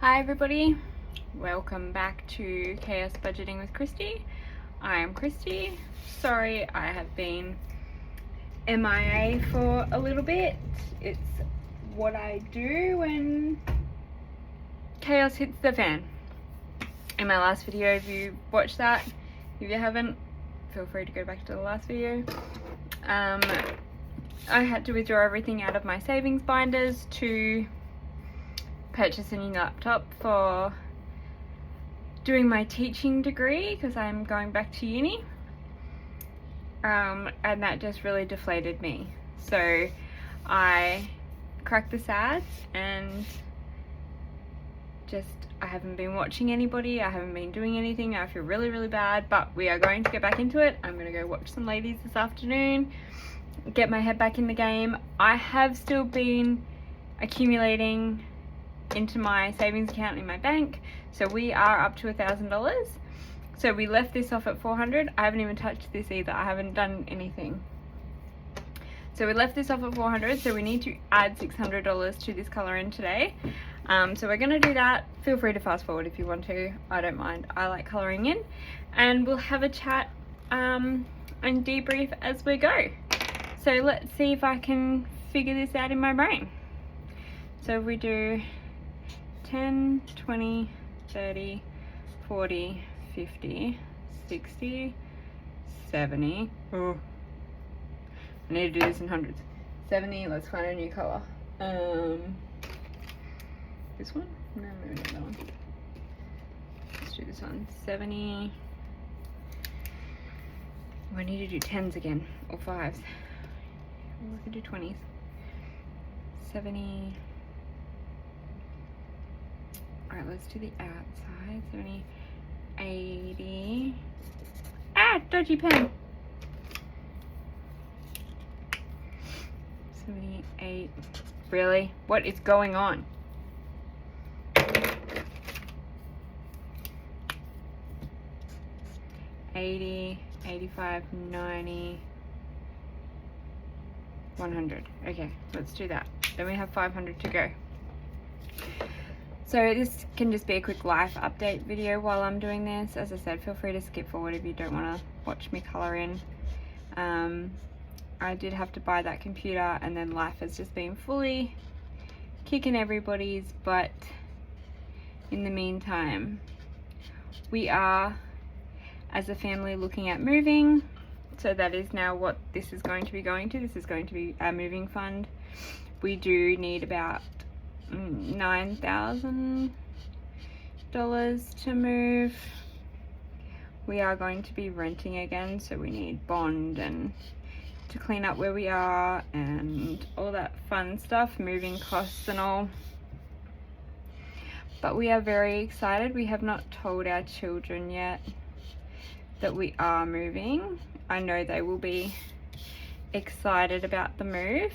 Hi everybody, welcome back to Chaos Budgeting with Christy. I am Christy. Sorry I have been MIA for a little bit. It's what I do when chaos hits the fan. In my last video, if you watched that, if you haven't, feel free to go back to the last video. I had to withdraw everything out of my savings binders to purchase a new laptop for doing my teaching degree because I'm going back to uni, and that just really deflated me. So I cracked the SADs and I haven't been watching anybody, I haven't been doing anything. I feel really bad, but we are going to get back into it. I'm going to go watch some ladies this afternoon, get my head back in the game. I have still been accumulating into my savings account in my bank, so we are up to $1,000. So we left this off at 400. I haven't even touched this either. I haven't done anything. So we left this off at 400, so we need to add $600 to this color in today. So we're going to do that. Feel free to fast forward if you want to. I don't mind. I like coloring in, and we'll have a chat and debrief as we go. So let's see if I can figure this out in my brain. So if we do 10, 20, 30, 40, 50, 60, 70. Oh, I need to do this in hundreds. 70, let's find a new color. This one? No, maybe not that one. Let's do this one. 70. Oh, I need to do 10s again, or 5s. Or I could do 20s. 70. Alright, let's do the outside. 70, 80. Ah, dodgy pen. 78. Really? What is going on? 80, 85, 90, 100. Okay, let's do that. Then we have 500 to go. So this can just be a quick life update video while I'm doing this. As I said, feel free to skip forward if you don't want to watch me color in. I did have to buy that computer, and then life has just been fully kicking everybody's butt. In the meantime, we are, as a family, looking at moving. So that is now what this is going to be going to. This is going to be our moving fund. We do need about $9,000 to move. We are going to be renting again, so we need bond and to clean up where we are and all that fun stuff, moving costs and all. But we are very excited. We have not told our children yet that we are moving. I know they will be excited about the move.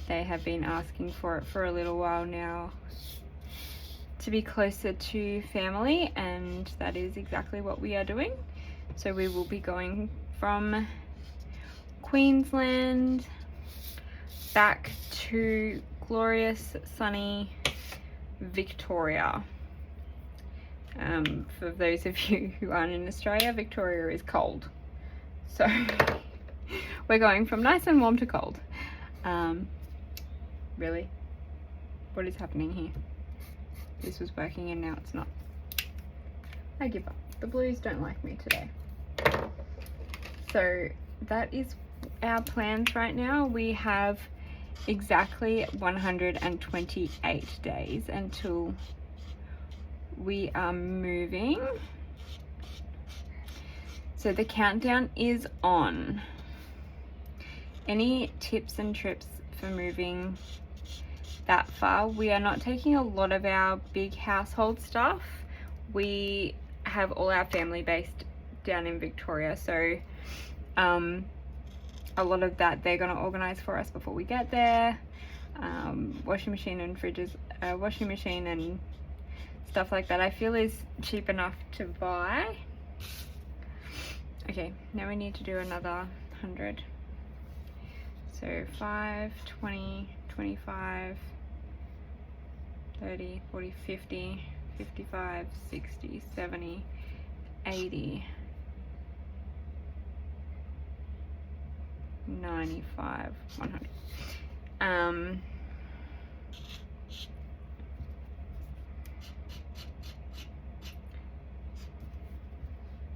They have been asking for it for a little while now, to be closer to family, and that is exactly what we are doing. So we will be going from Queensland back to glorious sunny Victoria. For those of you who aren't in Australia, Victoria is cold. So we're going from nice and warm to cold. Really? What is happening here? This was working and now it's not. I give up. The blues don't like me today. So that is our plans right now. We have exactly 128 days until we are moving. So the countdown is on. Any tips and trips for moving that far? We are not taking a lot of our big household stuff. We have all our family based down in Victoria, so a lot of that they're going to organize for us before we get there. Washing machine and fridges, washing machine and stuff like that I feel is cheap enough to buy. Okay, now we need to do another 100. So 5, 20, 25, 30, 40, 50, 55, 60, 70, 80, 95, 100.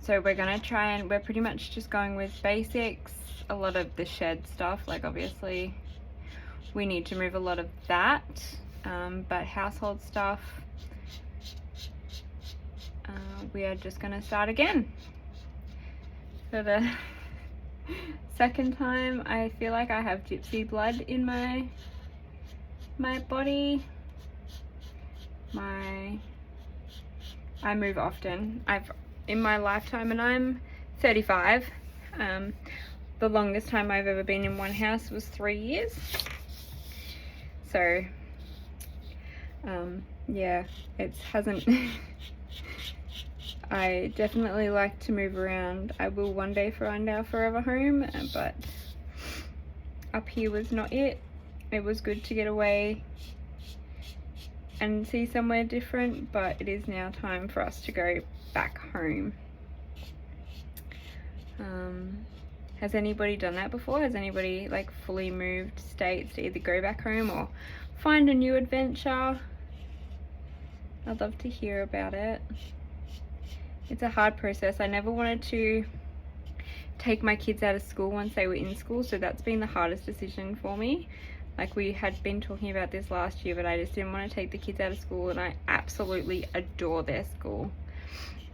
So we're gonna try and we're pretty much just going with basics, a lot of the shed stuff, like obviously we need to move a lot of that, but household stuff, we are just gonna start again. For the second time, I feel like I have gypsy blood in my body. I move often. In my lifetime, and I'm 35, the longest time I've ever been in one house was 3 years. So yeah, it hasn't I definitely like to move around. I will one day find our forever home, but up here was not it. It was good to get away and see somewhere different, but it is now time for us to go back home. Has anybody done that before? Has anybody like fully moved states to either go back home or find a new adventure? I'd love to hear about it. It's a hard process. I never wanted to take my kids out of school once they were in school, so that's been the hardest decision for me. Like, we had been talking about this last year, but I just didn't want to take the kids out of school, and I absolutely adore their school.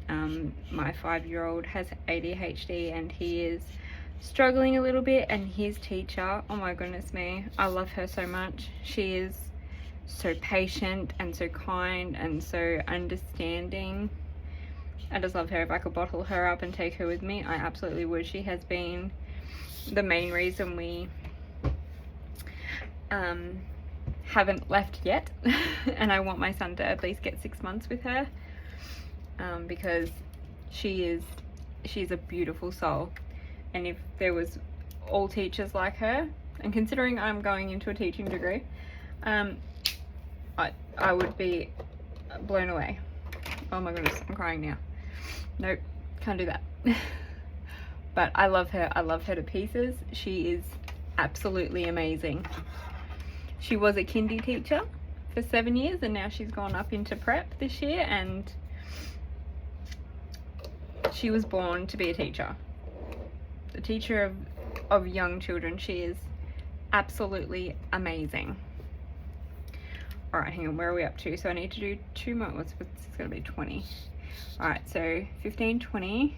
My 5-year-old has ADHD and he is struggling a little bit, and his teacher, oh my goodness me, I love her so much. She is so patient and so kind and so understanding. I just love her. If I could bottle her up and take her with me, I absolutely would. She has been the main reason we haven't left yet and I want my son to at least get 6 months with her, because she's a beautiful soul. And if there was all teachers like her, and considering I'm going into a teaching degree, I would be blown away. Oh my goodness, I'm crying now. Nope, can't do that. But I love her. I love her to pieces. She is absolutely amazing. She was a kindy teacher for 7 years, and now she's gone up into prep this year, and she was born to be a teacher. A teacher of young children. She is absolutely amazing. All right, hang on, where are we up to? So I need to do 2 more. What's going to be 20? All right, so 15, 20.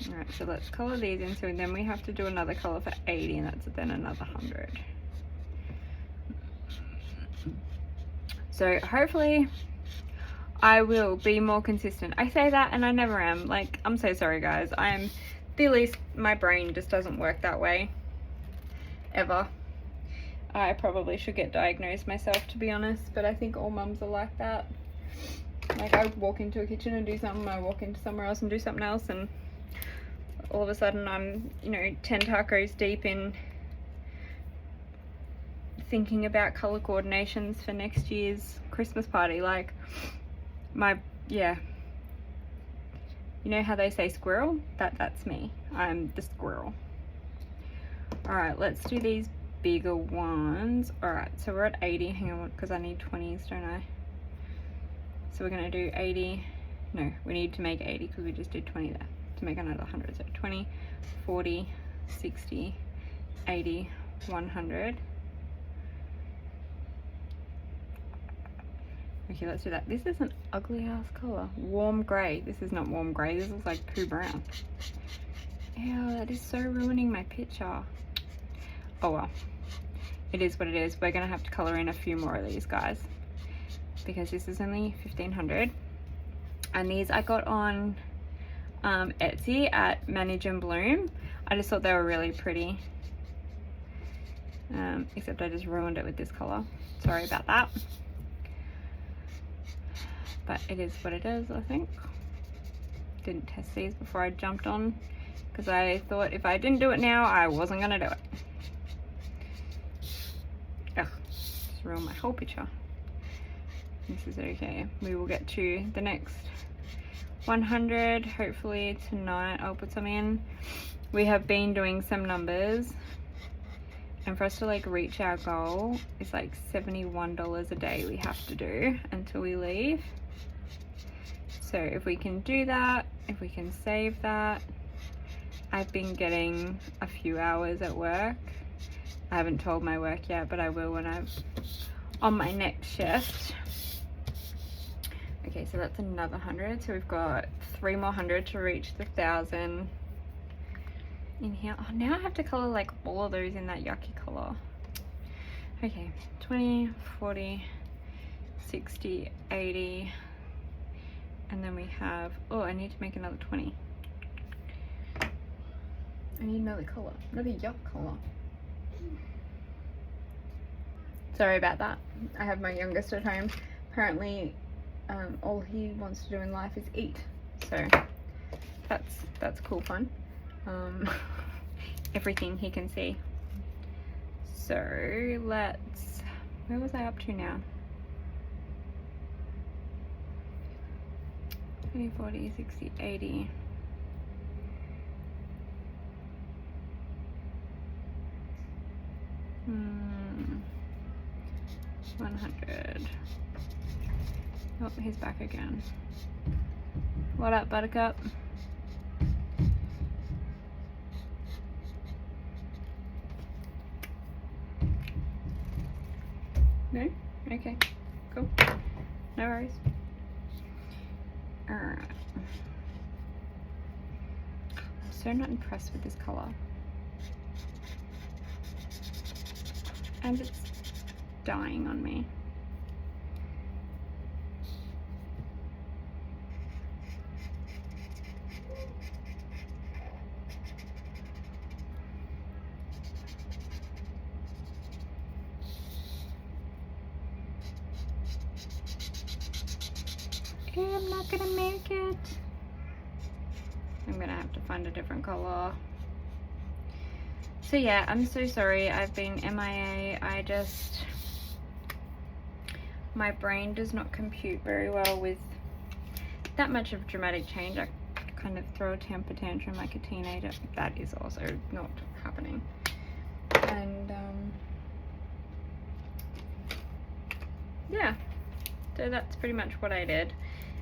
All right, so let's color these in. So then we have to do another color for 80, and that's then another 100. So hopefully I will be more consistent. I say that and I never am. Like, I'm so sorry guys. I'm the least, my brain just doesn't work that way ever. I probably should get diagnosed myself, to be honest, but I think all mums are like that. Like, I walk into a kitchen and do something, I walk into somewhere else and do something else, and all of a sudden I'm, 10 tacos deep in thinking about color coordinations for next year's Christmas party. Like, yeah. You know how they say squirrel? That's me. I'm the squirrel. All right, let's do these bigger ones. All right, so we're at 80. Hang on, because I need 20s, don't I? So we're gonna do 80. No, we need to make 80 because we just did 20 there to make another 100. So 20, 40, 60, 80, 100. Okay, let's do that. This is an ugly ass color. Warm gray. This is not warm gray. This is like poo brown. Ew, that is so ruining my picture. Oh well. It is what it is. We're gonna have to color in a few more of these guys, because this is only 1500. And these I got on Etsy at Manage and Bloom. I just thought they were really pretty. Except I just ruined it with this color. Sorry about that. But it is what it is, I think. Didn't test these before I jumped on, because I thought if I didn't do it now, I wasn't gonna do it. Ugh, it's to ruin my whole picture. This is okay. We will get to the next 100 hopefully tonight. I'll put some in. We have been doing some numbers, and for us to like reach our goal, it's like $71 a day we have to do until we leave. So if we can do that, if we can save that. I've been getting a few hours at work. I haven't told my work yet, but I will when I'm on my next shift. Okay, so that's another 100. So we've got 3 more 100 to reach the 1,000 in here. Oh, now I have to color like all of those in that yucky color. Okay, 20, 40, 60, 80. And then we have, oh, I need to make another 20. I need another color, another yuck color. Sorry about that. I have my youngest at home. Apparently, all he wants to do in life is eat. So that's cool fun. Everything he can see. So let's, where was I up to now? 20, 40, 60, 80. Hmm. 100. Oh, he's back again. What up, Buttercup? No? Okay, cool. No worries. Alright. I'm so not impressed with this color. And it's dying on me. I'm not gonna make it. I'm gonna have to find a different color. So yeah, I'm so sorry. I've been MIA. My brain does not compute very well with that much of dramatic change. I kind of throw a temper tantrum like a teenager. That is also not happening. And yeah, so that's pretty much what I did.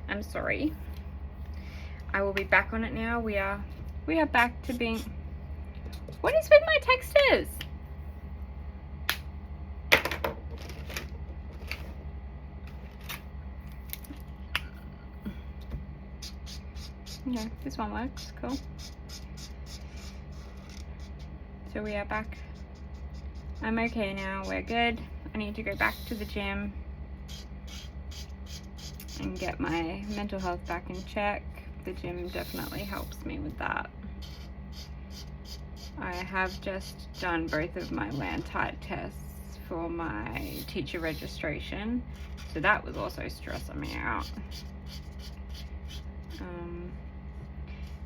I'm sorry. I will be back on it now. We are back to being. What is with my textures? Okay, this one works. Cool. So we are back. I'm okay now. We're good. I need to go back to the gym and get my mental health back in check. The gym definitely helps me with that. I have just done both of my land type tests for my teacher registration, so that was also stressing me out.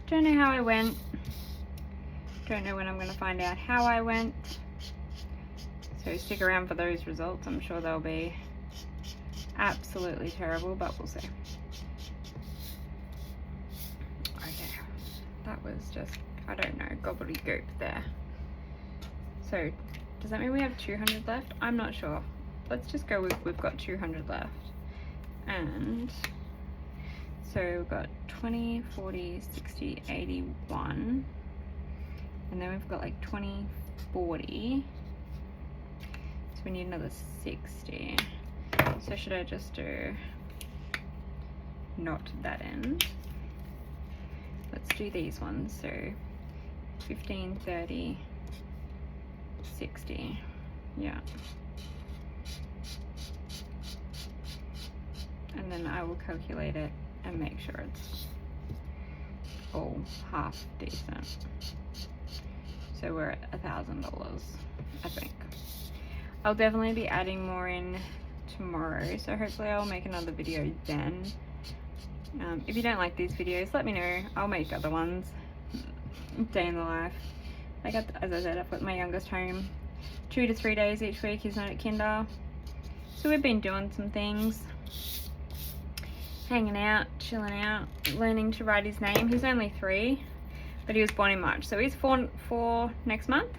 Don't know how I went. Don't know when I'm going to find out how I went. So stick around for those results. I'm sure they'll be absolutely terrible, but we'll see. Okay, that was just, I don't know, gobbledygook there. So does that mean we have 200 left? I'm not sure. Let's just go with we've got 200 left. And so we've got 20, 40, 60, 81. And then we've got like 20, 40. So we need another 60. So should I just do not that end? Let's do these ones. So 15, 30, 60. Yeah. And then I will calculate it and make sure it's all half decent. So we're at $1,000, I think. I'll definitely be adding more in tomorrow, so hopefully I'll make another video then. If you don't like these videos, let me know. I'll make other ones. Day in the life. Like as I said, I've got my youngest home 2 to 3 days each week. He's not at kinder. So we've been doing some things, hanging out, chilling out, learning to write his name. He's only 3, but he was born in March, so he's 4 next month,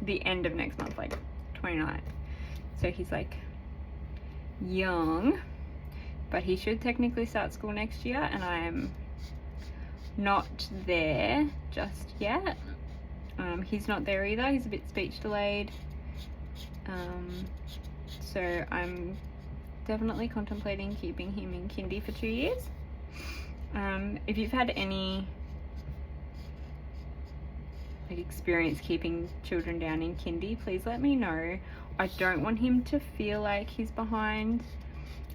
the end of next month, like 29th. So he's like young, but he should technically start school next year, and I am not there just yet. He's not there either. He's a bit speech delayed, so I'm definitely contemplating keeping him in kindy for 2 years. If you've had any experience keeping children down in kindy, please let me know. I don't want him to feel like he's behind.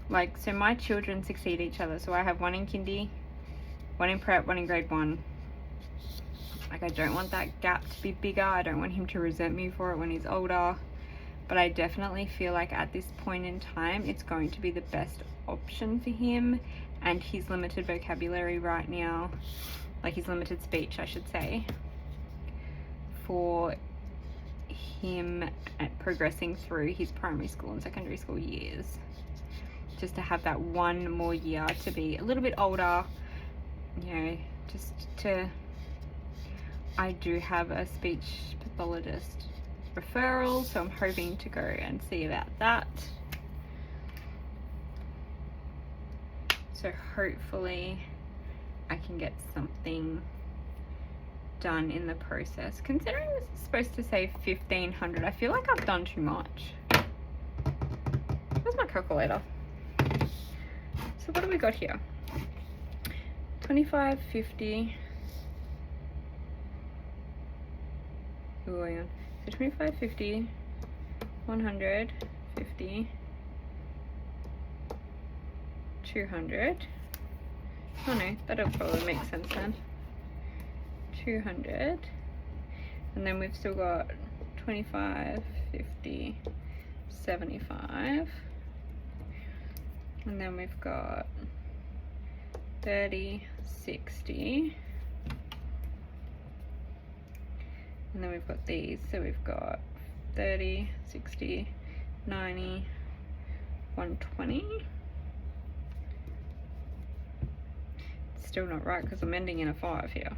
Like, so my children succeed each other, so I have one in kindy, one in prep, one in grade 1. Like, I don't want that gap to be bigger. I don't want him to resent me for it when he's older, but I definitely feel like at this point in time it's going to be the best option for him and his limited vocabulary right now, like his limited speech I should say, for him at progressing through his primary school and secondary school years, just to have that one more year to be a little bit older, you know, just to, I do have a speech pathologist referral, so I'm hoping to go and see about that. So hopefully I can get something done in the process. Considering this is supposed to say 1,500, I feel like I've done too much. Where's my calculator? So what do we got here? 25, 50. Ooh, hang on. So 25, 50, 100, 50, 200. Oh no, that'll probably make sense then. 200, and then we've still got 25, 50, 75, and then we've got 30, 60, and then we've got these, so we've got 30, 60, 90, 120. It's still not right because I'm ending in a 5 here.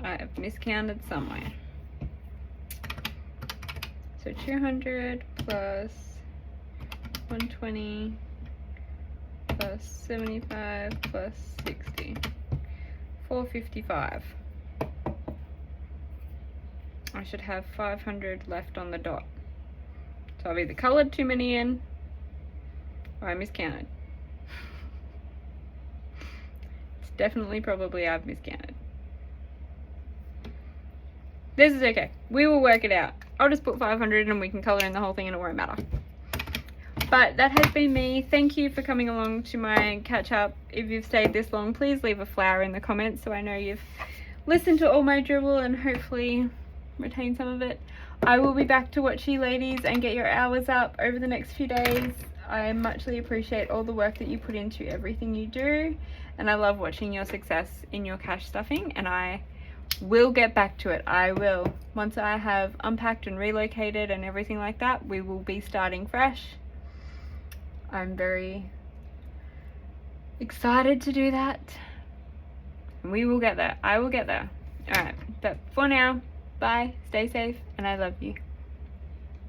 I have miscounted somewhere. So 200 plus 120 plus 75 plus 60. 455. I should have 500 left on the dot. So I've either coloured too many in or I miscounted. It's definitely probably I've miscounted. This is okay. We will work it out. I'll just put 500 and we can colour in the whole thing and it won't matter. But that has been me. Thank you for coming along to my catch up. If you've stayed this long, please leave a flower in the comments so I know you've listened to all my dribble and hopefully retain some of it. I will be back to watch you ladies and get your hours up over the next few days. I muchly appreciate all the work that you put into everything you do, and I love watching your success in your cash stuffing, and I will get back to it. I will. Once I have unpacked and relocated and everything like that, we will be starting fresh. I'm very excited to do that. And we will get there. I will get there. Alright, but for now, bye, stay safe, and I love you.